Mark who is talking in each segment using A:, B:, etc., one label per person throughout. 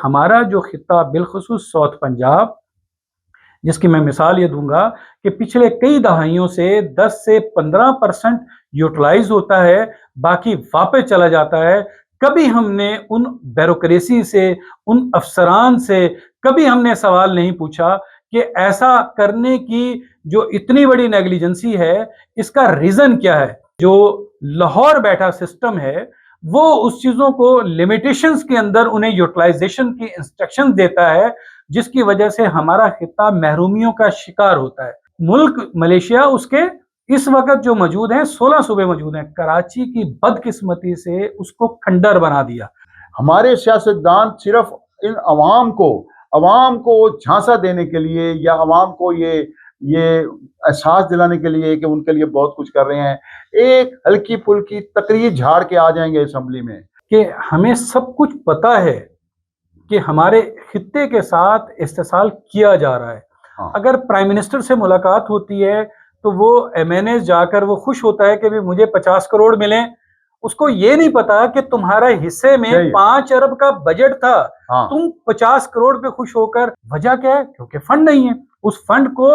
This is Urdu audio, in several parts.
A: ہمارا جو خطہ بالخصوص ساؤتھ پنجاب، جس کی میں مثال یہ دوں گا کہ پچھلے کئی دہائیوں سے 10 سے 15% یوٹیلائز ہوتا ہے، باقی واپس چلا جاتا ہے۔ کبھی ہم نے ان بیوروکریسی سے، ان افسران سے کبھی ہم نے سوال نہیں پوچھا کہ ایسا کرنے کی جو اتنی بڑی نیگلیجنسی ہے، اس کا ریزن کیا ہے۔ جو لاہور بیٹھا سسٹم ہے وہ اس چیزوں کو لمیٹیشنز کے اندر انہیں یوٹیلائزیشن کی انسٹرکشن دیتا ہے، جس کی وجہ سے ہمارا خطہ محرومیوں کا شکار ہوتا ہے۔ ملک ملیشیا اس کے اس وقت جو موجود ہیں 16 صوبے موجود ہیں، کراچی کی بدقسمتی سے اس کو کھنڈر بنا دیا۔
B: ہمارے سیاستدان صرف ان عوام کو جھانسا دینے کے لیے یا عوام کو یہ احساس دلانے کے لیے کہ ان کے لیے بہت کچھ کر رہے ہیں، ایک ہلکی پھلکی تقریر جھاڑ کے آ جائیں گے اسمبلی میں
A: کہ ہمیں سب کچھ پتا ہے کہ ہمارے خطے کے ساتھ استحصال کیا جا رہا ہے۔ اگر پرائم منسٹر سے ملاقات ہوتی ہے تو وہ ایم این ایز جا کر وہ خوش ہوتا ہے کہ مجھے 50 کروڑ ملیں، اس کو یہ نہیں پتا کہ تمہارا حصے میں 5 ارب کا بجٹ تھا، تم 50 کروڑ پہ خوش ہو کر، وجہ کیا ہے؟ کیونکہ فنڈ نہیں ہے۔ اس فنڈ کو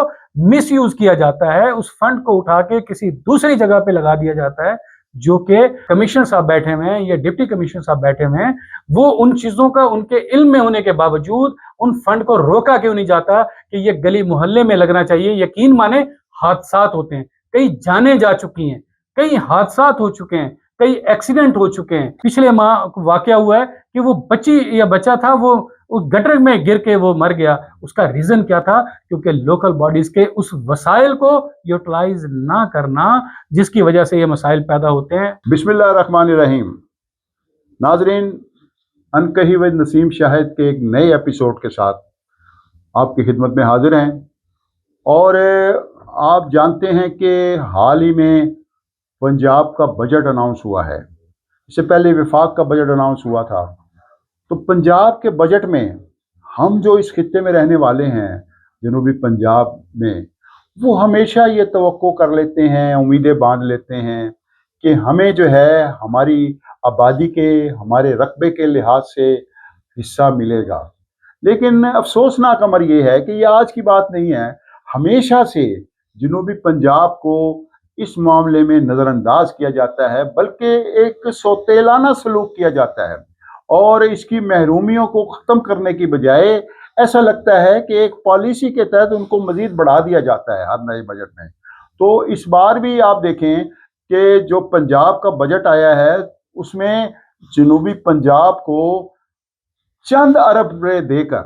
A: مس یوز کیا جاتا ہے، اس فنڈ کو اٹھا کے کسی دوسری جگہ پہ لگا دیا جاتا ہے، جو کہ کمشنر صاحب بیٹھے ہوئے ہیں یا ڈپٹی کمشنر صاحب بیٹھے ہوئے ہیں، وہ ان چیزوں کا ان کے علم میں ہونے کے باوجود ان فنڈ کو روکا کیوں نہیں جاتا کہ یہ گلی محلے میں لگنا چاہیے۔ یقین مانے حادثات ہوتے ہیں، کئی جانیں جا چکی ہیں، کئی حادثات ہو چکے ہیں، کئی ایکسیڈنٹ ہو چکے ہیں۔ پچھلے ماہ واقعہ ہوا ہے کہ وہ بچی یا بچہ تھا، وہ اس گٹر میں گر کے وہ مر گیا۔ اس کا ریزن کیا تھا؟ کیونکہ لوکل باڈیز کے اس وسائل کو یوٹیلائز نہ کرنا، جس کی وجہ سے یہ مسائل پیدا ہوتے ہیں۔
B: بسم اللہ الرحمن الرحیم۔ ناظرین، انکہی و نسیم شاہد کے ایک نئے ایپیسوڈ کے ساتھ آپ کی خدمت میں حاضر ہیں، اور آپ جانتے ہیں کہ حال ہی میں پنجاب کا بجٹ اناؤنس ہوا ہے۔ اس سے پہلے وفاق کا بجٹ اناؤنس ہوا تھا۔ تو پنجاب کے بجٹ میں ہم جو اس خطے میں رہنے والے ہیں، جنوبی پنجاب میں، وہ ہمیشہ یہ توقع کر لیتے ہیں، امیدیں باندھ لیتے ہیں کہ ہمیں جو ہے ہماری آبادی کے، ہمارے رقبے کے لحاظ سے حصہ ملے گا۔ لیکن افسوسناک امر یہ ہے کہ یہ آج کی بات نہیں ہے۔ ہمیشہ سے جنوبی پنجاب کو اس معاملے میں نظر انداز کیا جاتا ہے، بلکہ ایک سوتیلانہ سلوک کیا جاتا ہے، اور اس کی محرومیوں کو ختم کرنے کی بجائے ایسا لگتا ہے کہ ایک پالیسی کے تحت ان کو مزید بڑھا دیا جاتا ہے ہر نئے بجٹ میں۔ تو اس بار بھی آپ دیکھیں کہ جو پنجاب کا بجٹ آیا ہے، اس میں جنوبی پنجاب کو چند ارب روپے دے کر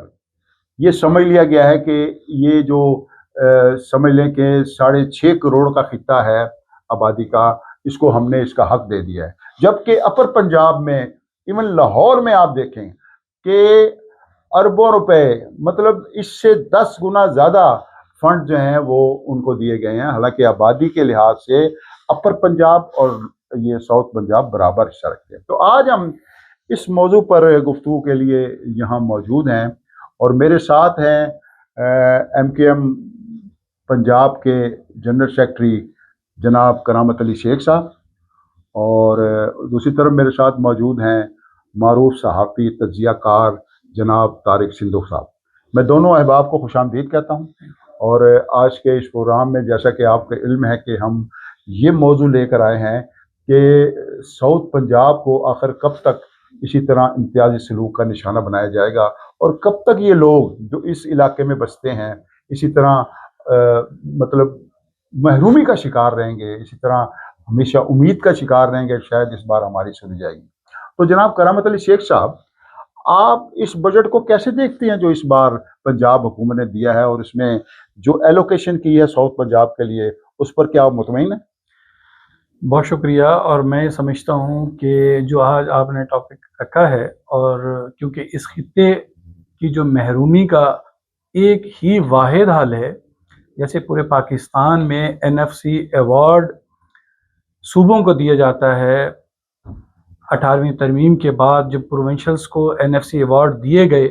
B: یہ سمجھ لیا گیا ہے کہ یہ جو سمجھ لیں کہ 6.5 کروڑ کا خطہ ہے آبادی کا، اس کو ہم نے اس کا حق دے دیا ہے۔ جبکہ اپر پنجاب میں، ایون لاہور میں آپ دیکھیں کہ اربوں روپے، مطلب اس سے 10 گنا زیادہ فنڈ جو ہیں وہ ان کو دیے گئے ہیں۔ حالانکہ آبادی کے لحاظ سے اپر پنجاب اور یہ ساؤتھ پنجاب برابر حصہ رکھتے ہیں۔ تو آج ہم اس موضوع پر گفتگو کے لیے یہاں موجود ہیں، اور میرے ساتھ ہیں ایم کے ایم پنجاب کے جنرل سیکرٹری جناب کرامت علی شیخ صاحب، اور دوسری طرف میرے ساتھ موجود ہیں معروف صحافی تجزیہ کار جناب طارق سندھ صاحب۔ میں دونوں احباب کو خوش آمدید کہتا ہوں، اور آج کے اس پروگرام میں جیسا کہ آپ کا علم ہے کہ ہم یہ موضوع لے کر آئے ہیں کہ ساؤتھ پنجاب کو آخر کب تک اسی طرح امتیازی سلوک کا نشانہ بنایا جائے گا، اور کب تک یہ لوگ جو اس علاقے میں بستے ہیں اسی طرح مطلب محرومی کا شکار رہیں گے، اسی طرح ہمیشہ امید کا شکار رہیں گے، شاید اس بار ہماری سنی جائے گی۔ تو جناب کرامت علی شیخ صاحب، آپ اس بجٹ کو کیسے دیکھتے ہیں جو اس بار پنجاب حکومت نے دیا ہے، اور اس میں جو ایلوکیشن کی ہے ساؤتھ پنجاب کے لیے، اس پر کیا آپ مطمئن ہیں؟
A: بہت شکریہ، اور میں سمجھتا ہوں کہ جو آج آپ نے ٹاپک رکھا ہے، اور کیونکہ اس خطے کی جو محرومی کا ایک ہی واحد حل ہے، جیسے پورے پاکستان میں این ایف سی ایوارڈ صوبوں کو دیا جاتا ہے۔ 18ویں ترمیم کے بعد جب پروونشلز کو این ایف سی ایوارڈ دیے گئے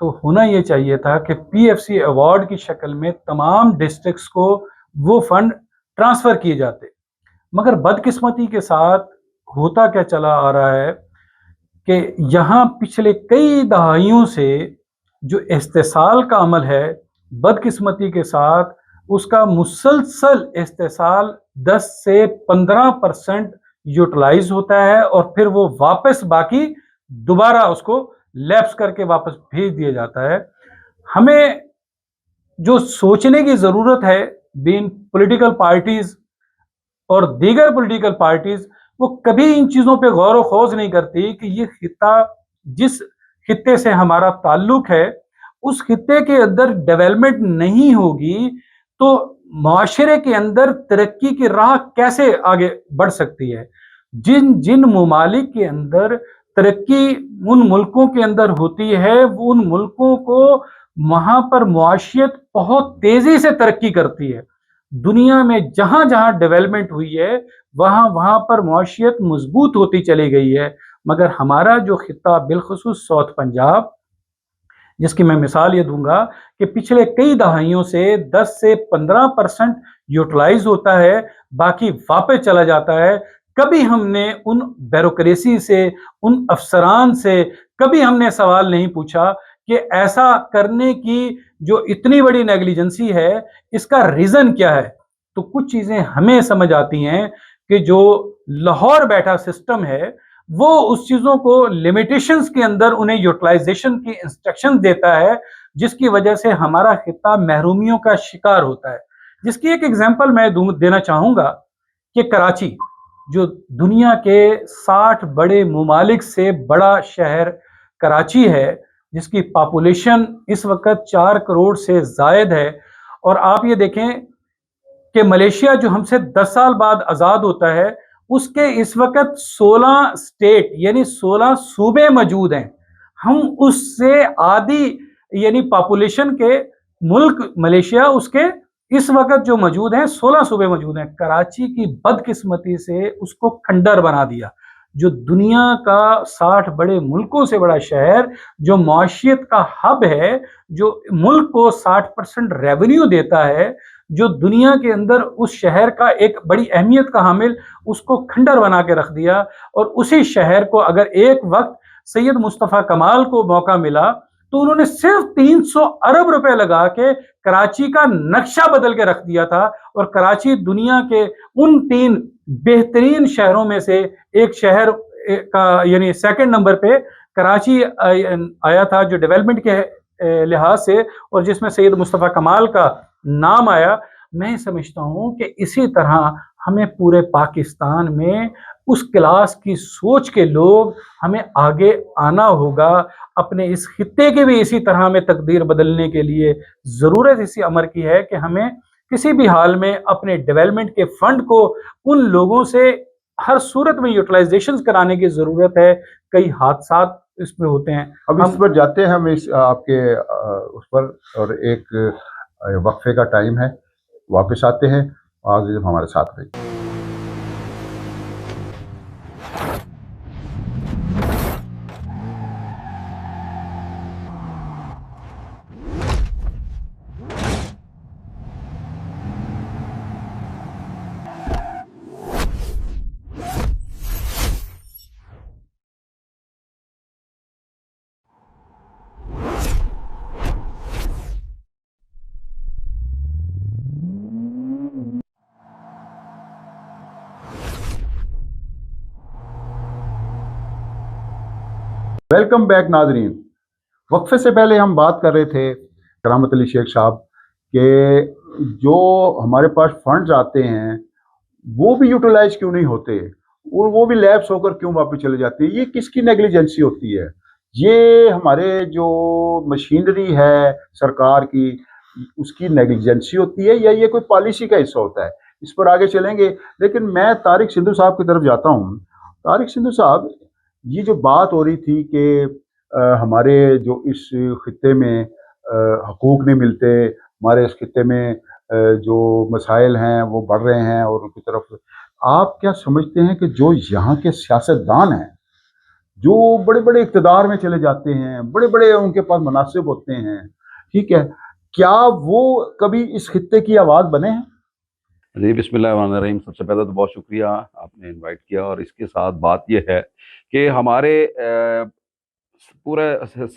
A: تو ہونا یہ چاہیے تھا کہ پی ایف سی ایوارڈ کی شکل میں تمام ڈسٹرکٹس کو وہ فنڈ ٹرانسفر کیے جاتے، مگر بدقسمتی کے ساتھ ہوتا کیا چلا آ رہا ہے کہ یہاں پچھلے کئی دہائیوں سے جو استحصال کا عمل ہے، بدقسمتی کے ساتھ اس کا مسلسل استحصال 10 سے 15% یوٹیلائز ہوتا ہے، اور پھر وہ واپس باقی دوبارہ اس کو لیپس کر کے واپس بھیج دیا جاتا ہے۔ ہمیں جو سوچنے کی ضرورت ہے بین پولیٹیکل پارٹیز اور دیگر پولیٹیکل پارٹیز، وہ کبھی ان چیزوں پہ غور و خوض نہیں کرتی کہ یہ خطہ، جس خطے سے ہمارا تعلق ہے، اس خطے کے اندر ڈیولپمنٹ نہیں ہوگی تو معاشرے کے اندر ترقی کی راہ کیسے آگے بڑھ سکتی ہے۔ جن ممالک کے اندر ترقی ان ملکوں کے اندر ہوتی ہے، وہ ان ملکوں کو وہاں پر معاشیت بہت تیزی سے ترقی کرتی ہے۔ دنیا میں جہاں جہاں ڈیولپمنٹ ہوئی ہے وہاں پر معاشیت مضبوط ہوتی چلی گئی ہے، مگر ہمارا جو خطہ بالخصوص ساؤتھ پنجاب، جس کی میں مثال یہ دوں گا کہ پچھلے کئی دہائیوں سے 10 سے 15% یوٹیلائز ہوتا ہے، باقی واپس چلا جاتا ہے۔ کبھی ہم نے ان بیوروکریسی سے، ان افسران سے کبھی ہم نے سوال نہیں پوچھا کہ ایسا کرنے کی جو اتنی بڑی نیگلیجنسی ہے، اس کا ریزن کیا ہے۔ تو کچھ چیزیں ہمیں سمجھ آتی ہیں کہ جو لاہور بیٹھا سسٹم ہے وہ اس چیزوں کو لمیٹیشنز کے اندر انہیں یوٹیلائزیشن کی انسٹرکشن دیتا ہے، جس کی وجہ سے ہمارا خطہ محرومیوں کا شکار ہوتا ہے۔ جس کی ایک ایگزامپل میں دینا چاہوں گا کہ کراچی، جو دنیا کے 60 بڑے ممالک سے بڑا شہر کراچی ہے، جس کی پاپولیشن اس وقت 4 کروڑ سے زائد ہے، اور آپ یہ دیکھیں کہ ملیشیا جو ہم سے 10 سال بعد آزاد ہوتا ہے، اس کے اس وقت 16 اسٹیٹ یعنی 16 صوبے موجود ہیں۔ ہم اس سے آدھی یعنی پاپولیشن کے ملک ملیشیا، اس کے اس وقت جو موجود ہیں 16 صوبے موجود ہیں۔ کراچی کی بدقسمتی سے اس کو کھنڈر بنا دیا، جو دنیا کا 60 بڑے ملکوں سے بڑا شہر، جو معاشیت کا ہب ہے، جو ملک کو 60% ریونیو دیتا ہے، جو دنیا کے اندر اس شہر کا ایک بڑی اہمیت کا حامل، اس کو کھنڈر بنا کے رکھ دیا۔ اور اسی شہر کو اگر ایک وقت سید مصطفیٰ کمال کو موقع ملا تو انہوں نے صرف 300 ارب روپے لگا کے کراچی کا نقشہ بدل کے رکھ دیا تھا، اور کراچی دنیا کے ان 3 بہترین شہروں میں سے ایک شہر کا یعنی سیکنڈ نمبر پہ کراچی آیا تھا، جو ڈیولپمنٹ کے لحاظ سے، اور جس میں سید مصطفیٰ کمال کا نام آیا۔ میں سمجھتا ہوں کہ اسی طرح ہمیں پورے پاکستان میں اس کلاس کی سوچ کے لوگ ہمیں آگے آنا ہوگا۔ اپنے اس خطے کے بھی اسی طرح میں تقدیر بدلنے کے لیے ضرورت اسی امر کی ہے کہ ہمیں کسی بھی حال میں اپنے ڈیولپمنٹ کے فنڈ کو ان لوگوں سے ہر صورت میں یوٹیلائزیشن کرانے کی ضرورت ہے۔ کئی حادثات اس میں ہوتے ہیں۔
B: اب اس پر جاتے ہیں ہم آپ کے اس پر، اور ایک وقفے کا ٹائم ہے، واپس آتے ہیں، آج ہمارے ساتھ رہیے۔ ویلکم بیک ناظرین۔ وقفے سے پہلے ہم بات کر رہے تھے کرامت علی شیخ صاحب کہ جو ہمارے پاس فنڈز آتے ہیں وہ بھی یوٹیلائز کیوں نہیں ہوتے، اور وہ بھی لیپس ہو کر کیوں واپس چلے جاتے ہیں۔ یہ کس کی نیگلیجنسی ہوتی ہے؟ یہ ہمارے جو مشینری ہے سرکار کی، اس کی نیگلیجنسی ہوتی ہے، یا یہ کوئی پالیسی کا حصہ ہوتا ہے؟ اس پر آگے چلیں گے، لیکن میں طارق سندھو صاحب کی طرف جاتا ہوں۔ طارق سندھو صاحب، یہ جو بات ہو رہی تھی کہ ہمارے جو اس خطے میں حقوق نہیں ملتے، ہمارے اس خطے میں جو مسائل ہیں وہ بڑھ رہے ہیں، اور ان کی طرف آپ کیا سمجھتے ہیں کہ جو یہاں کے سیاستدان ہیں، جو بڑے بڑے اقتدار میں چلے جاتے ہیں، بڑے بڑے ان کے پاس مناصب ہوتے ہیں، ٹھیک ہے، کیا وہ کبھی اس خطے کی آواز بنے ہیں؟
C: جی بسم اللہ الرحمن الرحیم. سب سے پہلے تو بہت شکریہ آپ نے انوائٹ کیا، اور اس کے ساتھ بات یہ ہے کہ ہمارے پورے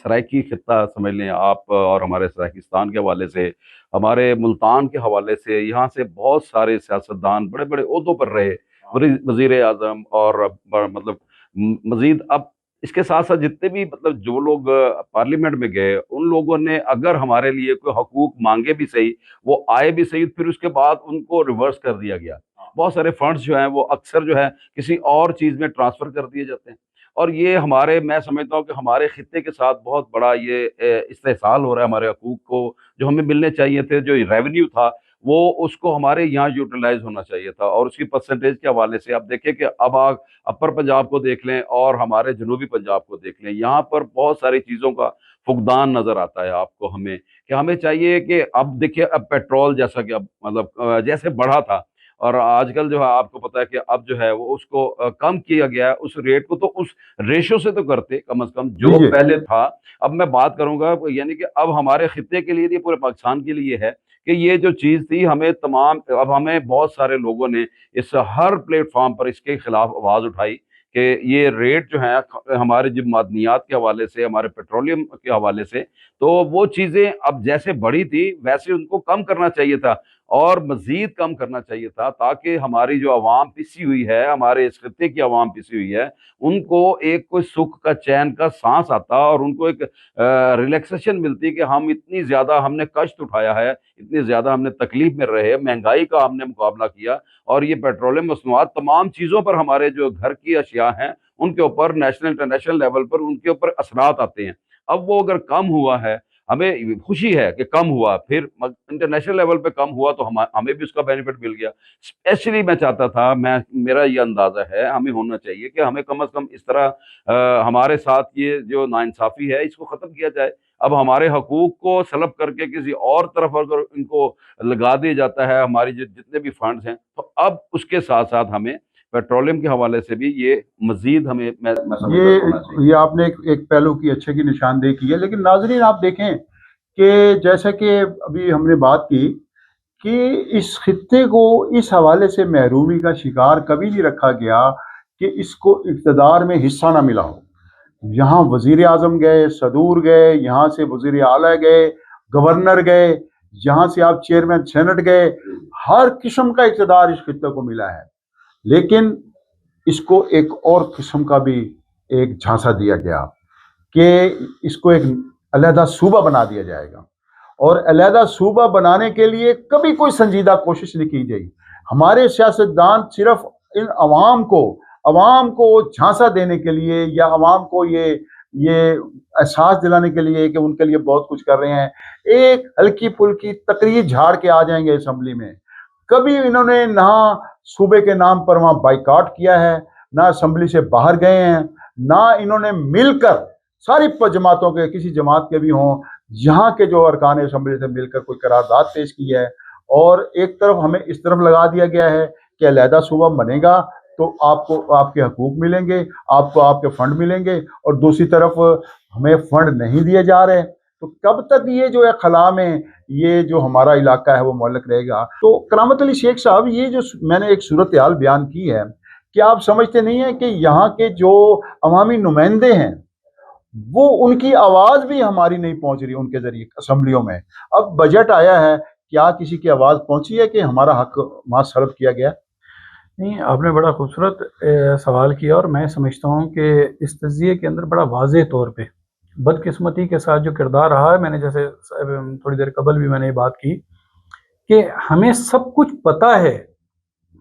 C: سرائکی خطہ سمجھ لیں آپ، اور ہمارے سرائکستان کے حوالے سے، ہمارے ملتان کے حوالے سے، یہاں سے بہت سارے سیاستدان بڑے بڑے عہدوں پر رہے، وزیر اعظم اور مطلب مزید اب اس کے ساتھ ساتھ جتنے بھی مطلب جو لوگ پارلیمنٹ میں گئے، ان لوگوں نے اگر ہمارے لیے کوئی حقوق مانگے بھی صحیح، وہ آئے بھی صحیح، پھر اس کے بعد ان کو ریورس کر دیا گیا. بہت سارے فنڈز جو ہیں وہ اکثر جو ہے کسی اور چیز میں ٹرانسفر کر دیے جاتے ہیں، اور یہ ہمارے، میں سمجھتا ہوں کہ ہمارے خطے کے ساتھ بہت بڑا یہ استحصال ہو رہا ہے. ہمارے حقوق کو جو ہمیں ملنے چاہیے تھے، جو ریونیو تھا، وہ اس کو ہمارے یہاں یوٹیلائز ہونا چاہیے تھا. اور اس کی پرسنٹیج کے حوالے سے آپ دیکھیں کہ اب آپ اپر پنجاب کو دیکھ لیں اور ہمارے جنوبی پنجاب کو دیکھ لیں، یہاں پر بہت ساری چیزوں کا فقدان نظر آتا ہے آپ کو. ہمیں چاہیے کہ اب دیکھیے، اب پیٹرول جیسا کہ اب مطلب جیسے بڑھا تھا، اور آج کل جو ہے آپ کو پتا ہے کہ اب جو ہے وہ اس کو کم کیا گیا ہے اس ریٹ کو، تو اس ریشو سے تو کرتے کم از کم جو
B: جی
C: پہلے تھا. اب میں بات کروں گا، یعنی کہ اب ہمارے خطے کے لیے نہیں، پورے پاکستان کے لیے ہے کہ یہ جو چیز تھی، ہمیں تمام، اب ہمیں بہت سارے لوگوں نے اس ہر پلیٹ فارم پر اس کے خلاف آواز اٹھائی کہ یہ ریٹ جو ہیں ہمارے جب معدنیات کے حوالے سے، ہمارے پیٹرولیم کے حوالے سے، تو وہ چیزیں اب جیسے بڑھی تھی ویسے ان کو کم کرنا چاہیے تھا، اور مزید کم کرنا چاہیے تھا، تاکہ ہماری جو عوام پسی ہوئی ہے، ہمارے اس خطے کی عوام پسی ہوئی ہے، ان کو ایک کوئی سکھ کا، چین کا سانس آتا، اور ان کو ایک ریلیکسیشن ملتی کہ ہم اتنی زیادہ ہم نے کشٹ اٹھایا ہے، اتنی زیادہ ہم نے تکلیف میں رہے، مہنگائی کا ہم نے مقابلہ کیا، اور یہ پیٹرولیم مصنوعات تمام چیزوں پر، ہمارے جو گھر کی اشیاء ہیں ان کے اوپر نیشنل انٹرنیشنل لیول پر ان کے اوپر اثرات آتے ہیں. اب وہ اگر کم ہوا ہے، ہمیں خوشی ہے کہ کم ہوا، پھر انٹرنیشنل لیول پہ کم ہوا تو ہمیں بھی اس کا بینیفٹ مل گیا. اسپیشلی میں چاہتا تھا، میرا یہ اندازہ ہے ہمیں ہونا چاہیے کہ ہمیں کم از کم اس طرح ہمارے ساتھ یہ جو ناانصافی ہے اس کو ختم کیا جائے. اب ہمارے حقوق کو سلب کر کے کسی اور طرف اگر ان کو لگا دیا جاتا ہے، ہماری جتنے بھی فنڈز ہیں، تو اب اس کے ساتھ ساتھ ہمیں پیٹرولیم کے حوالے سے بھی یہ مزید ہمیں، میں سمجھتا ہوں ہونا چاہیے.
B: یہ آپ نے ایک پہلو کی اچھے کی نشاندہی کی ہے، لیکن ناظرین آپ دیکھیں کہ جیسا کہ ابھی ہم نے بات کی کہ اس خطے کو اس حوالے سے محرومی کا شکار کبھی نہیں رکھا گیا کہ اس کو اقتدار میں حصہ نہ ملا ہو. یہاں وزیر اعظم گئے، صدور گئے، یہاں سے وزیر اعلیٰ گئے، گورنر گئے، یہاں سے آپ چیئرمین سینٹ گئے، ہر قسم کا اقتدار اس خطے کو ملا ہے. لیکن اس کو ایک اور قسم کا بھی ایک جھانسا دیا گیا کہ اس کو ایک علیحدہ صوبہ بنا دیا جائے گا، اور علیحدہ صوبہ بنانے کے لیے کبھی کوئی سنجیدہ کوشش نہیں کی گئی. ہمارے سیاستدان صرف ان عوام کو جھانسا دینے کے لیے، یا عوام کو یہ احساس دلانے کے لیے کہ ان کے لیے بہت کچھ کر رہے ہیں، ایک ہلکی پھلکی تقریر جھاڑ کے آ جائیں گے اسمبلی میں. کبھی انہوں نے نہ صوبے کے نام پر وہاں بائیکاٹ کیا ہے، نہ اسمبلی سے باہر گئے ہیں، نہ انہوں نے مل کر ساری جماعتوں کے، کسی جماعت کے بھی ہوں، یہاں کے جو ارکان اسمبلی سے مل کر کوئی قرارداد پیش کی ہے. اور ایک طرف ہمیں اس طرف لگا دیا گیا ہے کہ علیحدہ صوبہ بنے گا تو آپ کو آپ کے حقوق ملیں گے، آپ کو آپ کے فنڈ ملیں گے، اور دوسری طرف ہمیں فنڈ نہیں دیے جا رہے. تو کب تک یہ جو ہے خلا میں یہ جو ہمارا علاقہ ہے وہ معلق رہے گا؟ تو کرامت علی شیخ صاحب، یہ جو میں نے ایک صورتحال بیان کی ہے، کہ آپ سمجھتے نہیں ہیں کہ یہاں کے جو عوامی نمائندے ہیں وہ ان کی آواز بھی ہماری نہیں پہنچ رہی ان کے ذریعے اسمبلیوں میں؟ اب بجٹ آیا ہے، کیا کسی کی آواز پہنچی ہے کہ ہمارا حق وہاں سلب کیا گیا؟
A: نہیں، آپ نے بڑا خوبصورت سوال کیا، اور میں سمجھتا ہوں کہ اس تجزیے کے اندر بڑا واضح طور پہ بدقسمتی کے ساتھ جو کردار رہا ہے، میں نے جیسے تھوڑی دیر قبل بھی میں نے یہ بات کی کہ ہمیں سب کچھ پتہ ہے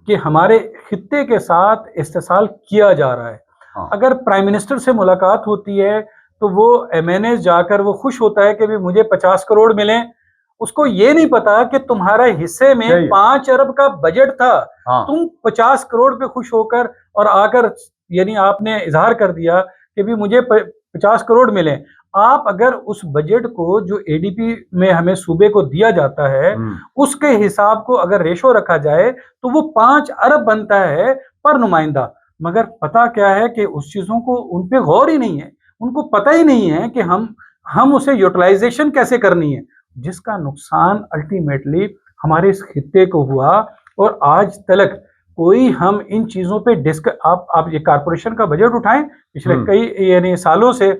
A: کہ ہمارے خطے کے ساتھ استحصال کیا جا رہا ہے. اگر پرائم منسٹر سے ملاقات ہوتی ہے تو وہ ایم این ایز جا کر وہ خوش ہوتا ہے کہ بھی مجھے 50 کروڑ ملیں، اس کو یہ نہیں پتا کہ تمہارا حصے میں 5 ارب کا بجٹ تھا، تم 50 کروڑ پہ خوش ہو کر اور آ کر یعنی آپ نے اظہار کر دیا کہ بھی مجھے 50 کروڑ ملیں. آپ اگر اس بجٹ کو جو اے ڈی پی میں ہمیں صوبے کو دیا جاتا ہے اس کے حساب کو اگر ریشو رکھا جائے تو وہ 5 ارب بنتا ہے پر نمائندہ. مگر پتا کیا ہے کہ اس چیزوں کو ان پہ غور ہی نہیں ہے، ان کو پتہ ہی نہیں ہے کہ ہم اسے یوٹیلائزیشن کیسے کرنی ہے، جس کا نقصان الٹیمیٹلی ہمارے اس خطے کو ہوا. اور آج تلک کوئی ہم ان چیزوں پہ آپ یہ کارپوریشن کا بجٹ اٹھائیں پچھلے کئی یعنی سالوں سے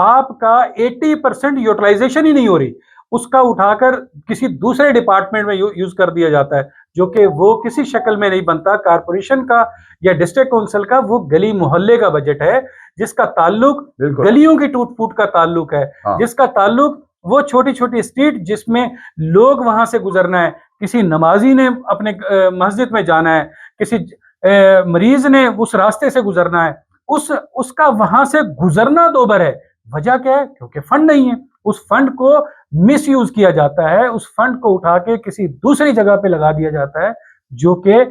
A: آپ کا 80% یوٹیلائزیشن ہی نہیں ہو رہی، اس کا اٹھا کر کسی دوسرے ڈپارٹمنٹ میں یوز کر دیا جاتا ہے، جو کہ وہ کسی شکل میں نہیں بنتا۔ کارپوریشن کا یا ڈسٹرکٹ کونسل کا وہ گلی محلے کا بجٹ ہے، جس کا تعلق گلیوں کی ٹوٹ پھوٹ کا تعلق ہے، جس کا تعلق وہ چھوٹی چھوٹی اسٹریٹ جس میں لوگ وہاں سے گزرنا ہے، کسی نمازی نے اپنے مسجد میں جانا ہے، کسی مریض نے اس راستے سے گزرنا ہے، اس کا وہاں سے گزرنا دوبر ہے۔ وجہ کیا ہے؟ کیونکہ فنڈ نہیں ہے، اس فنڈ کو مس یوز کیا جاتا ہے، اس فنڈ کو اٹھا کے کسی دوسری جگہ پہ لگا دیا جاتا ہے، جو کہ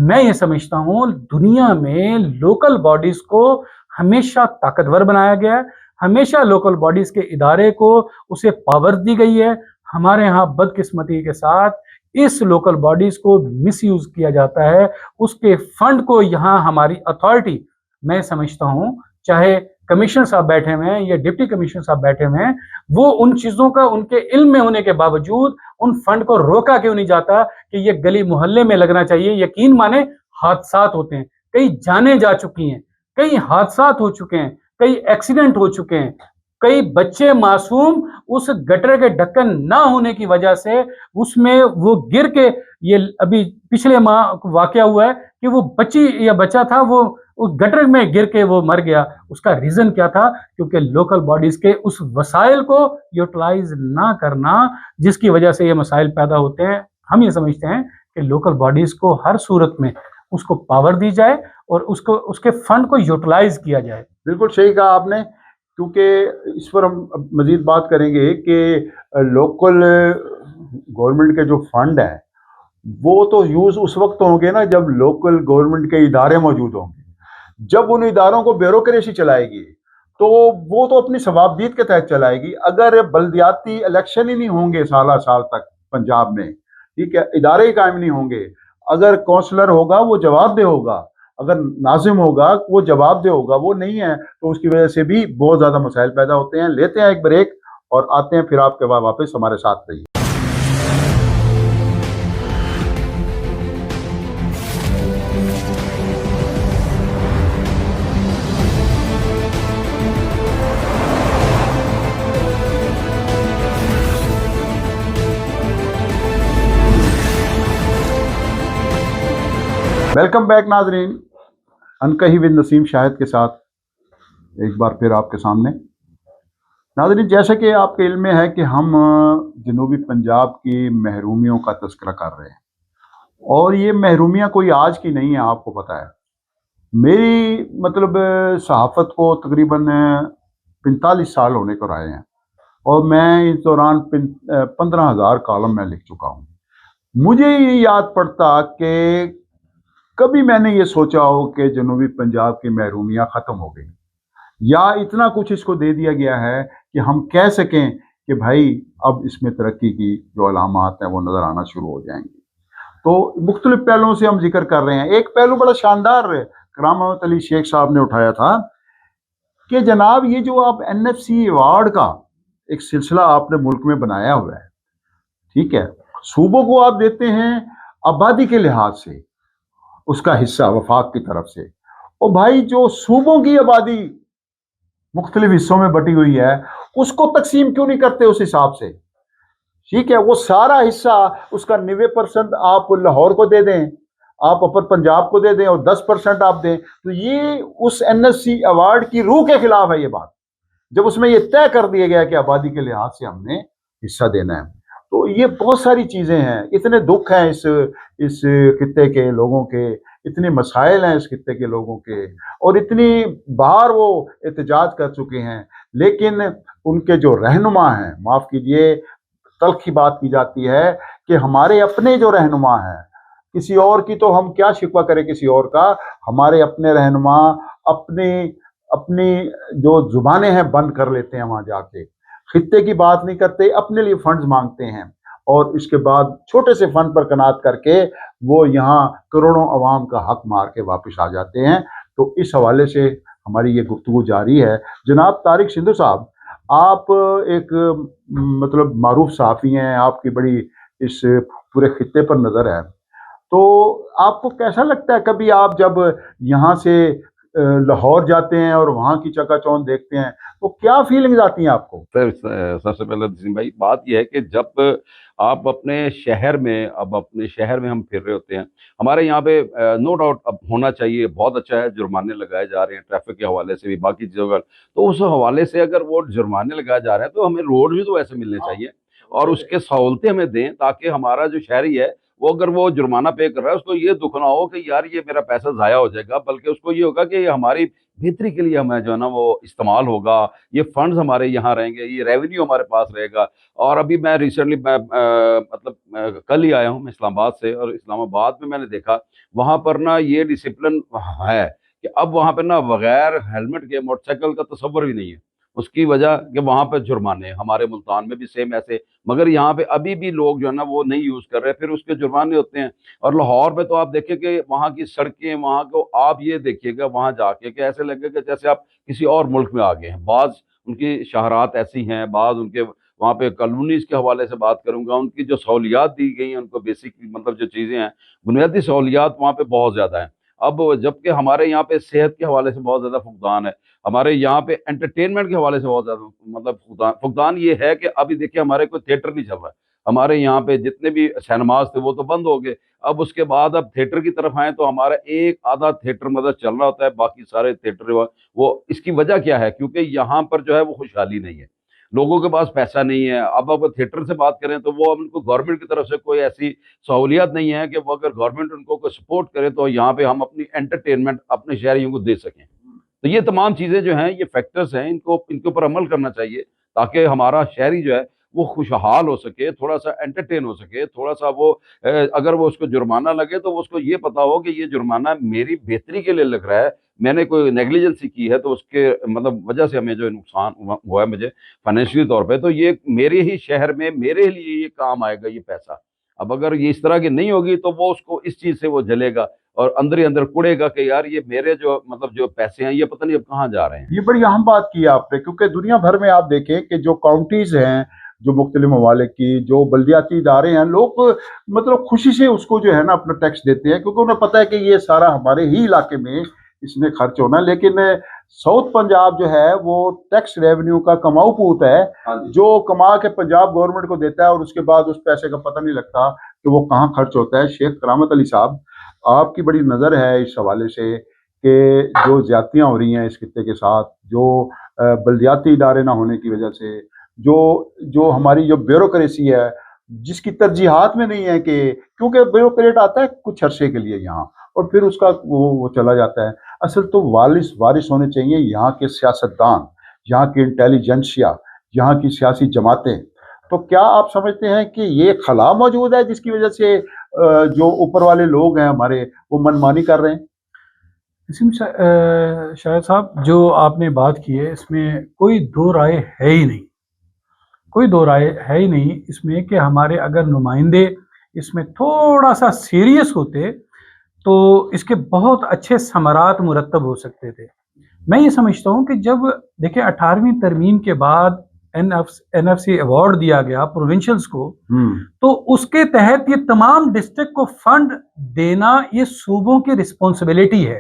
A: میں یہ سمجھتا ہوں دنیا میں لوکل باڈیز کو ہمیشہ طاقتور بنایا گیا ہے، ہمیشہ لوکل باڈیز کے ادارے کو اسے پاور دی گئی ہے۔ ہمارے ہاں بدقسمتی کے ساتھ اس لوکل باڈیز کو مس یوز کیا جاتا ہے، اس کے فنڈ کو یہاں ہماری اتھارٹی، میں سمجھتا ہوں چاہے کمشنر صاحب بیٹھے ہوئے ہیں یا ڈپٹی کمشنر صاحب بیٹھے ہوئے ہیں، وہ ان چیزوں کا ان کے علم میں ہونے کے باوجود ان فنڈ کو روکا کیوں نہیں جاتا کہ یہ گلی محلے میں لگنا چاہیے۔ یقین مانے حادثات ہوتے ہیں، کئی جانیں جا چکی ہیں، کئی حادثات ہو چکے ہیں، کئی ایکسیڈنٹ ہو چکے ہیں، کئی بچے معصوم اس گٹر کے ڈھکن نہ ہونے کی وجہ سے اس میں وہ گر کے، یہ ابھی پچھلے ماہ واقعہ ہوا ہے کہ وہ بچی یا بچہ تھا وہ اس گٹر میں گر کے وہ مر گیا۔ اس کا ریزن کیا تھا؟ کیونکہ لوکل باڈیز کے اس وسائل کو یوٹیلائز نہ کرنا، جس کی وجہ سے یہ مسائل پیدا ہوتے ہیں۔ ہم یہ سمجھتے ہیں کہ لوکل باڈیز کو ہر صورت میں اس کو پاور دی جائے اور اس کے فنڈ کو یوٹیلائز کیا جائے۔
B: بالکل صحیح کہا آپ نے، کیونکہ اس پر ہم مزید بات کریں گے کہ لوکل گورنمنٹ کے جو فنڈ ہیں وہ تو یوز اس وقت ہوں گے نا جب لوکل گورنمنٹ کے ادارے موجود ہوں گے۔ جب ان اداروں کو بیوروکریسی چلائے گی تو وہ تو اپنی ثوابدید کے تحت چلائے گی۔ اگر بلدیاتی الیکشن ہی نہیں ہوں گے سالہ سال تک پنجاب میں، ٹھیک ہے، ادارے ہی قائم نہیں ہوں گے، اگر کونسلر ہوگا وہ جواب دہ ہوگا، اگر ناظم ہوگا وہ جواب دہ ہوگا، وہ نہیں ہے تو اس کی وجہ سے بھی بہت زیادہ مسائل پیدا ہوتے ہیں۔ لیتے ہیں ایک بریک اور آتے ہیں پھر آپ کے بعد واپس ہمارے ساتھ رہیے۔ ویلکم بیک ناظرین، انکہی ود نسیم شاہد کے ساتھ ایک بار پھر آپ کے سامنے۔ ناظرین، جیسا کہ آپ کے علم میں ہے کہ ہم جنوبی پنجاب کی محرومیوں کا تذکرہ کر رہے ہیں، اور یہ محرومیاں کوئی آج کی نہیں ہیں، آپ کو پتہ ہے۔ میری صحافت کو تقریباً 45 سال ہونے کو رہے ہیں، اور میں اس دوران 15,000 کالم میں لکھ چکا ہوں۔ مجھے یہ یاد پڑتا کہ کبھی میں نے یہ سوچا ہو کہ جنوبی پنجاب کی محرومیاں ختم ہو گئی، یا اتنا کچھ اس کو دے دیا گیا ہے کہ ہم کہہ سکیں کہ بھائی اب اس میں ترقی کی جو علامات ہیں وہ نظر آنا شروع ہو جائیں گی۔ تو مختلف پہلوؤں سے ہم ذکر کر رہے ہیں۔ ایک پہلو بڑا شاندار کرام محمد علی شیخ صاحب نے اٹھایا تھا کہ جناب یہ جو آپ NFC ایوارڈ کا ایک سلسلہ آپ نے ملک میں بنایا ہوا ہے، ٹھیک ہے، صوبوں کو آپ دیتے ہیں آبادی کے لحاظ سے اس کا حصہ وفاق کی طرف سے، اور بھائی جو صوبوں کی آبادی مختلف حصوں میں بٹی ہوئی ہے اس کو تقسیم کیوں نہیں کرتے اس حساب سے؟ ٹھیک ہے، وہ سارا حصہ اس کا 90% آپ لاہور کو دے دیں، آپ اپر پنجاب کو دے دیں، اور 10% آپ دیں، تو یہ اس NSC ایوارڈ کی روح کے خلاف ہے یہ بات، جب اس میں یہ طے کر دیا گیا کہ آبادی کے لحاظ سے ہم نے حصہ دینا ہے۔ تو یہ بہت ساری چیزیں ہیں، اتنے دکھ ہیں اس خطے کے لوگوں کے، اتنے مسائل ہیں اس خطے کے لوگوں کے، اور اتنی بار وہ احتجاج کر چکے ہیں، لیکن ان کے جو رہنما ہیں، معاف کیجئے تلخی بات کی جاتی ہے کہ ہمارے اپنے جو رہنما ہیں، کسی اور کی تو ہم کیا شکوہ کریں کسی اور کا، ہمارے اپنے رہنما اپنی جو زبانیں ہیں بند کر لیتے ہیں، وہاں جا کے خطے کی بات نہیں کرتے، اپنے لیے فنڈز مانگتے ہیں، اور اس کے بعد چھوٹے سے فنڈ پر قناعت کر کے وہ یہاں کروڑوں عوام کا حق مار کے واپس آ جاتے ہیں۔ تو اس حوالے سے ہماری یہ گفتگو جاری ہے۔ جناب طارق سندھو صاحب، آپ ایک معروف صحافی ہیں، آپ کی بڑی اس پورے خطے پر نظر ہے، تو آپ کو کیسا لگتا ہے کبھی آپ جب یہاں سے لاہور جاتے ہیں اور وہاں کی چکا چوند دیکھتے ہیں تو کیا فیلنگز آتی ہیں آپ کو؟
C: سب سے پہلے نسیم بھائی بات یہ ہے کہ جب آپ اپنے شہر میں ہم پھر رہے ہوتے ہیں، ہمارے یہاں پہ نو ڈاؤٹ اب ہونا چاہیے، بہت اچھا ہے، جرمانے لگائے جا رہے ہیں ٹریفک کے حوالے سے بھی، باقی چیزوں کا، تو اس حوالے سے اگر وہ جرمانے لگائے جا رہے ہیں تو ہمیں روڈ بھی تو ایسے ملنے چاہیے اور اس کے سہولتیں ہمیں دیں، تاکہ ہمارا جو شہری ہے وہ اگر وہ جرمانہ پے کر رہا ہے اس کو یہ دکھ نہ ہو کہ یار یہ میرا پیسہ ضائع ہو جائے گا، بلکہ اس کو یہ ہوگا کہ یہ ہماری بہتری کے لیے ہمیں جو ہے نا وہ استعمال ہوگا، یہ فنڈز ہمارے یہاں رہیں گے، یہ ریونیو ہمارے پاس رہے گا۔ اور ابھی میں ریسنٹلی کل ہی آیا ہوں میں اسلام آباد سے، اور اسلام آباد میں نے دیکھا وہاں پر نا یہ ڈسپلن ہے کہ اب وہاں پہ نا بغیر ہیلمٹ کے موٹر سائیکل کا تصور بھی نہیں ہے، اس کی وجہ کہ وہاں پہ جرمانے، ہمارے ملتان میں بھی سیم ایسے، مگر یہاں پہ ابھی بھی لوگ جو ہے نا وہ نہیں یوز کر رہے، پھر اس کے جرمانے ہوتے ہیں۔ اور لاہور پہ تو آپ دیکھیں کہ وہاں کی سڑکیں، وہاں کو آپ یہ دیکھیے گا وہاں جا کے کہ ایسے لگے گا جیسے آپ کسی اور ملک میں آ گئے ہیں۔ بعض ان کی شہرات ایسی ہیں، بعض ان کے وہاں پہ کالونیز کے حوالے سے بات کروں گا، ان کی جو سہولیات دی گئی ہیں ان کو، بیسک مطلب جو چیزیں ہیں، بنیادی سہولیات وہاں پہ بہت زیادہ ہیں۔ اب جبکہ ہمارے یہاں پہ صحت کے حوالے سے بہت زیادہ فقدان ہے، ہمارے یہاں پہ انٹرٹینمنٹ کے حوالے سے بہت زیادہ مطلب فقدان یہ ہے کہ ابھی دیکھیں ہمارے کوئی تھیٹر نہیں چل رہا ہے، ہمارے یہاں پہ جتنے بھی سینماز تھے وہ تو بند ہو گئے، اب اس کے بعد اب تھیٹر کی طرف آئیں تو ہمارا ایک آدھا تھیٹر مطلب چل رہا ہوتا ہے، باقی سارے تھیٹر وہ اس کی وجہ کیا ہے؟ کیونکہ یہاں پر جو ہے وہ خوشحالی نہیں ہے، لوگوں کے پاس پیسہ نہیں ہے۔ اب تھیٹر سے بات کریں تو وہ ان کو گورنمنٹ کی طرف سے کوئی ایسی سہولیات نہیں ہے کہ وہ اگر گورنمنٹ ان کو کوئی سپورٹ کرے تو یہاں پہ ہم اپنی انٹرٹینمنٹ اپنے شہریوں کو دے سکیں۔ تو یہ تمام چیزیں جو ہیں یہ فیکٹرز ہیں، ان کے اوپر عمل کرنا چاہیے تاکہ ہمارا شہری جو ہے وہ خوشحال ہو سکے، تھوڑا سا انٹرٹین ہو سکے، تھوڑا سا وہ اگر وہ اس کو جرمانہ لگے تو اس کو یہ پتا ہو کہ یہ جرمانہ میری بہتری کے لیے لگ رہا ہے، میں نے کوئی نیگلیجنسی کی ہے تو اس کے مطلب وجہ سے ہمیں جو نقصان ہوا ہے مجھے فائنینشلی طور پہ، تو یہ میرے ہی شہر میں میرے لیے یہ کام آئے گا یہ پیسہ۔ اب اگر یہ اس طرح کی نہیں ہوگی تو وہ اس کو اس چیز سے وہ جلے گا اور اندر ہی اندر کڑے گا کہ یار یہ میرے جو مطلب جو پیسے ہیں یہ پتہ نہیں اب کہاں جا رہے ہیں۔
B: یہ بڑی اہم بات کی آپ نے، کیونکہ دنیا بھر میں آپ دیکھیں کہ جو کاؤنٹیز ہیں، جو مختلف ممالک کی جو بلدیاتی ادارے ہیں، لوگ مطلب خوشی سے اس کو جو ہے نا اپنا ٹیکس دیتے ہیں، کیونکہ انہیں پتہ ہے کہ یہ سارا ہمارے ہی علاقے میں اس نے خرچ ہونا ہے۔ لیکن ساؤتھ پنجاب جو ہے وہ ٹیکس ریونیو کا کماؤ پوت ہے، جو کما کے پنجاب گورنمنٹ کو دیتا ہے اور اس کے بعد اس پیسے کا پتہ نہیں لگتا کہ وہ کہاں خرچ ہوتا ہے۔ شیخ کرامت علی صاحب، آپ کی بڑی نظر ہے اس حوالے سے کہ جو زیادتیاں ہو رہی ہیں اس خطے کے ساتھ، جو بلدیاتی ادارے نہ ہونے کی وجہ سے، جو ہماری جو بیوروکریسی ہے جس کی ترجیحات میں نہیں ہے، کہ کیونکہ بیوروکریٹ آتا ہے کچھ عرصے کے لیے یہاں اور پھر اس کا وہ چلا جاتا ہے۔ اصل تو وارث ہونے چاہیے یہاں کے سیاستدان، یہاں کی انٹیلیجنسیا، یہاں کی سیاسی جماعتیں۔ تو کیا آپ سمجھتے ہیں کہ یہ خلا موجود ہے جس کی وجہ سے جو اوپر والے لوگ ہیں ہمارے وہ منمانی کر رہے ہیں؟
A: شاہد صاحب، جو آپ نے بات کی ہے اس میں کوئی دو رائے ہے ہی نہیں، کوئی دو رائے ہے ہی نہیں اس میں کہ ہمارے اگر نمائندے اس میں تھوڑا سا سیریس ہوتے تو اس کے بہت اچھے ثمرات مرتب ہو سکتے تھے۔ میں یہ سمجھتا ہوں کہ جب دیکھیں 18ویں ترمیم کے بعد NFC ایوارڈ دیا گیا پروونشلز کو، تو اس کے تحت یہ تمام ڈسٹرکٹ کو فنڈ دینا یہ صوبوں کی رسپانسبلٹی ہے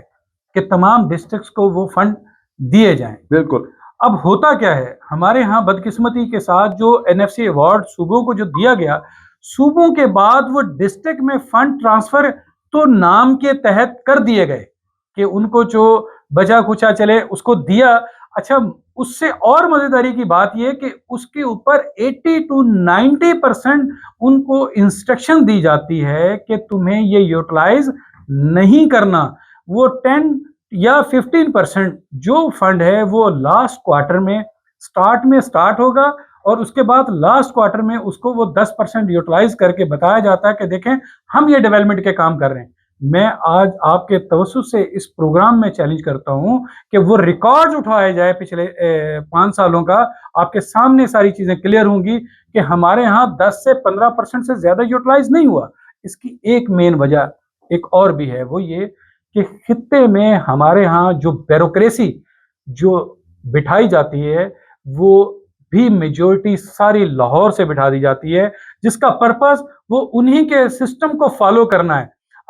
A: کہ تمام ڈسٹرکٹس کو وہ فنڈ دیے جائیں۔
B: بالکل۔
A: اب ہوتا کیا ہے ہمارے ہاں بدقسمتی کے ساتھ، جو NFC ایوارڈ صوبوں کو جو دیا گیا، صوبوں کے بعد وہ ڈسٹرکٹ میں فنڈ ٹرانسفر تو نام کے تحت کر دیے گئے کہ ان کو جو بچا کچا چلے اس کو دیا۔ اچھا، اس سے اور مزیداری کی بات یہ کہ اس کے اوپر 80 to 90% ان کو انسٹرکشن دی جاتی ہے کہ تمہیں یہ یوٹیلائز نہیں کرنا۔ وہ 10 یا 15% جو فنڈ ہے وہ لاسٹ کوارٹر میں سٹارٹ ہوگا اور اس کے بعد لاسٹ کوارٹر میں اس کو وہ 10% یوٹیلائز کر کے بتایا جاتا ہے کہ دیکھیں ہم یہ ڈیولپمنٹ کے کام کر رہے ہیں۔ میں آج آپ کے توسط سے اس پروگرام میں چیلنج کرتا ہوں کہ وہ ریکارڈز اٹھائے جائے پچھلے 5 سالوں کا، آپ کے سامنے ساری چیزیں کلیئر ہوں گی کہ ہمارے ہاں 10 سے 15% سے زیادہ یوٹیلائز نہیں ہوا۔ اس کی ایک مین وجہ ایک اور بھی ہے، وہ یہ کہ خطے میں ہمارے ہاں جو بیوروکریسی جو بٹھائی جاتی ہے وہ بھی میجورٹی ساری لاہور سے بٹھا دی جاتی ہے، جس کا پرپس وہ انہی کے سسٹم کو فالو کرنا ہے۔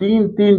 B: 3-3,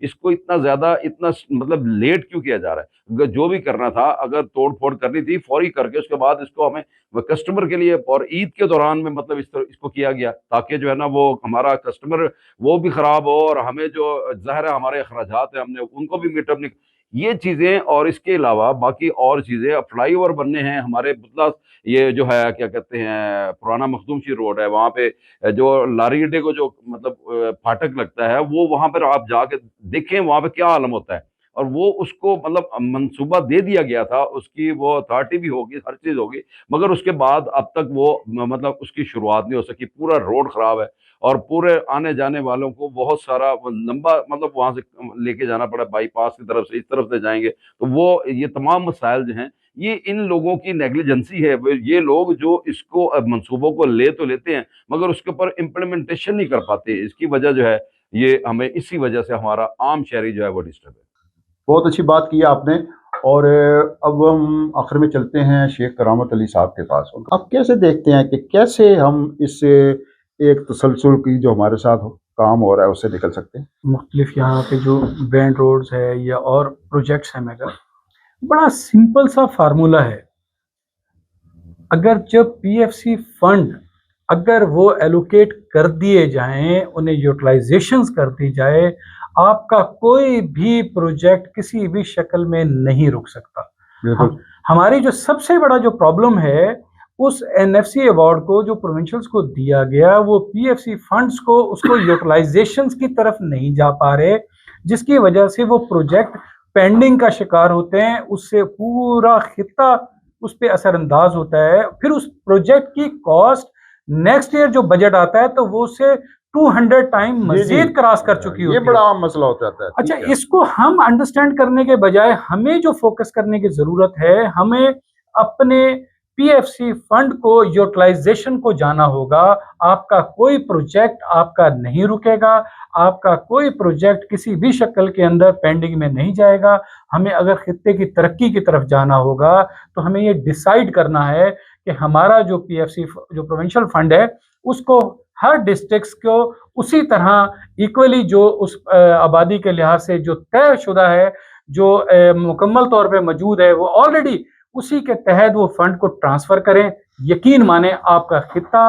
C: اس کو اتنا زیادہ اتنا مطلب لیٹ کیوں کیا جا رہا ہے؟ جو بھی کرنا تھا اگر توڑ پھوڑ کرنی تھی فوری کر کے اس کے بعد اس کو ہمیں کسٹمر کے لیے اور عید کے دوران میں مطلب اس کو کیا گیا تاکہ جو ہے نا وہ ہمارا کسٹمر وہ بھی خراب ہو اور ہمیں جو ظاہر ہے ہمارے اخراجات ہیں ہم نے ان کو بھی میٹ اپ نہیں، یہ چیزیں اور اس کے علاوہ باقی اور چیزیں، فلائی اوور بننے ہیں ہمارے بتلا، یہ جو ہے کیا کہتے ہیں پرانا مخدوم روڈ ہے وہاں پہ جو لاری اڈے کو جو مطلب پھاٹک لگتا ہے وہ وہاں پر آپ جا کے دیکھیں وہاں پہ کیا عالم ہوتا ہے، اور وہ اس کو مطلب منصوبہ دے دیا گیا تھا، اس کی وہ اتھارٹی بھی ہوگی، ہر چیز ہوگی، مگر اس کے بعد اب تک وہ مطلب اس کی شروعات نہیں ہو سکی، پورا روڈ خراب ہے اور پورے آنے جانے والوں کو بہت سارا لمبا مطلب وہاں سے لے کے جانا پڑا، بائی پاس کی طرف سے اس طرف سے جائیں گے تو وہ یہ تمام مسائل جو ہیں یہ ان لوگوں کی نیگلیجنسی ہے، یہ لوگ جو اس کو منصوبوں کو لے تو لیتے ہیں مگر اس کے اوپر امپلیمنٹیشن نہیں کر پاتے، اس کی وجہ جو ہے یہ ہمیں اسی وجہ سے ہمارا عام شہری جو ہے وہ ڈسٹرب ہے۔
B: بہت اچھی بات کی آپ نے، اور اب ہم آخر میں چلتے ہیں شیخ کرامت علی صاحب کے پاس۔ آپ کیسے دیکھتے ہیں کہ کیسے ہم اس سے ایک تسلسل کی جو ہمارے ساتھ کام ہو رہا ہے اس سے نکل سکتے ہیں؟
A: مختلف یہاں پہ جو بینڈ روڈز ہے یا اور پروجیکٹس ہیں میگا، بڑا سمپل سا فارمولہ ہے، اگر جب پی ایف سی فنڈ اگر وہ ایلوکیٹ کر دیے جائیں، انہیں یوٹیلائزیشنز کر دی جائے، آپ کا کوئی بھی پروجیکٹ کسی بھی شکل میں نہیں رک سکتا۔
B: بالکل
A: ہماری جو سب سے بڑا جو پرابلم ہے اس این ایف سی ایوارڈ کو جو پروونشلز کو دیا گیا وہ پی ایف سی فنڈز کو اس کو یوٹیلائزیشنز کی طرف نہیں جا پا رہے، جس کی وجہ سے وہ پروجیکٹ پینڈنگ کا شکار ہوتے ہیں، اس سے پورا خطہ اس پہ اثر انداز ہوتا ہے، پھر اس پروجیکٹ کی کاسٹ نیکسٹ ایئر جو بجٹ آتا ہے تو وہ سے 200 ٹائم مزید کراس کر چکی ہوتی
B: یہ
A: ہے۔
B: بڑا عام مسئلہ ہو جاتا ہے۔
A: اچھا، اس کو ہم انڈرسٹینڈ کرنے کے بجائے ہمیں جو فوکس کرنے کی ضرورت ہے، ہمیں اپنے پی ایف سی فنڈ کو یوٹیلائزیشن کو جانا ہوگا۔ آپ کا کوئی پروجیکٹ آپ کا نہیں رکے گا، آپ کا کوئی پروجیکٹ کسی بھی شکل کے اندر پینڈنگ میں نہیں جائے گا۔ ہمیں اگر خطے کی ترقی کی طرف جانا ہوگا تو ہمیں یہ ڈیسائیڈ کرنا ہے کہ ہمارا جو پی ایف سی جو پروونشل فنڈ ہے اس کو ہر ڈسٹرکٹس کو اسی طرح ایکولی جو اس آبادی کے لحاظ سے جو طے شدہ ہے، جو مکمل طور پہ موجود ہے، وہ آلریڈی اسی کے تحت وہ فنڈ کو ٹرانسفر کریں۔ یقین مانیں آپ کا خطہ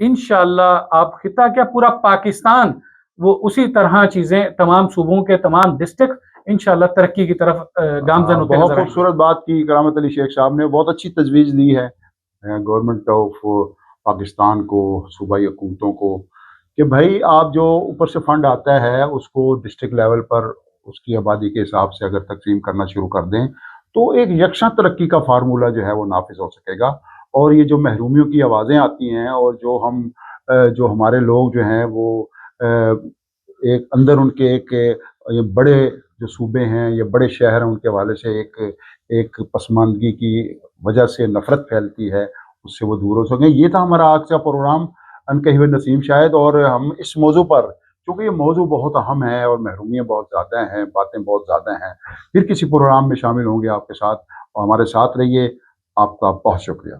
A: انشاءاللہ، آپ خطہ کیا پورا پاکستان وہ اسی طرح چیزیں تمام صوبوں کے تمام ڈسٹرکٹ انشاءاللہ ترقی کی طرف گامزن ہوتے
B: بہت
A: نظر آئیں گے۔
B: خوبصورت بات کی کرامت علی شیخ صاحب نے، بہت اچھی تجویز دی ہے گورنمنٹ آف پاکستان کو، صوبائی حکومتوں کو، کہ بھائی آپ جو اوپر سے فنڈ آتا ہے اس کو ڈسٹرکٹ لیول پر اس کی آبادی کے حساب سے اگر تقسیم کرنا شروع کر دیں تو ایک یکساں ترقی کا فارمولہ جو ہے وہ نافذ ہو سکے گا، اور یہ جو محرومیوں کی آوازیں آتی ہیں اور جو ہمارے لوگ جو ہیں وہ ایک اندر ان کے ایک یہ بڑے جو صوبے ہیں یا بڑے شہر ہیں ان کے حوالے سے ایک پسماندگی کی وجہ سے نفرت پھیلتی ہے، اس سے وہ دور ہو سکیں۔ یہ تھا ہمارا آج کا پروگرام انکہی ہوئے نسیم شاہد، اور ہم اس موضوع پر، چونکہ یہ موضوع بہت اہم ہے اور محرومیاں بہت زیادہ ہیں، باتیں بہت زیادہ ہیں، پھر کسی پروگرام میں شامل ہوں گے آپ کے ساتھ، اور ہمارے ساتھ رہیے۔ آپ کا بہت شکریہ۔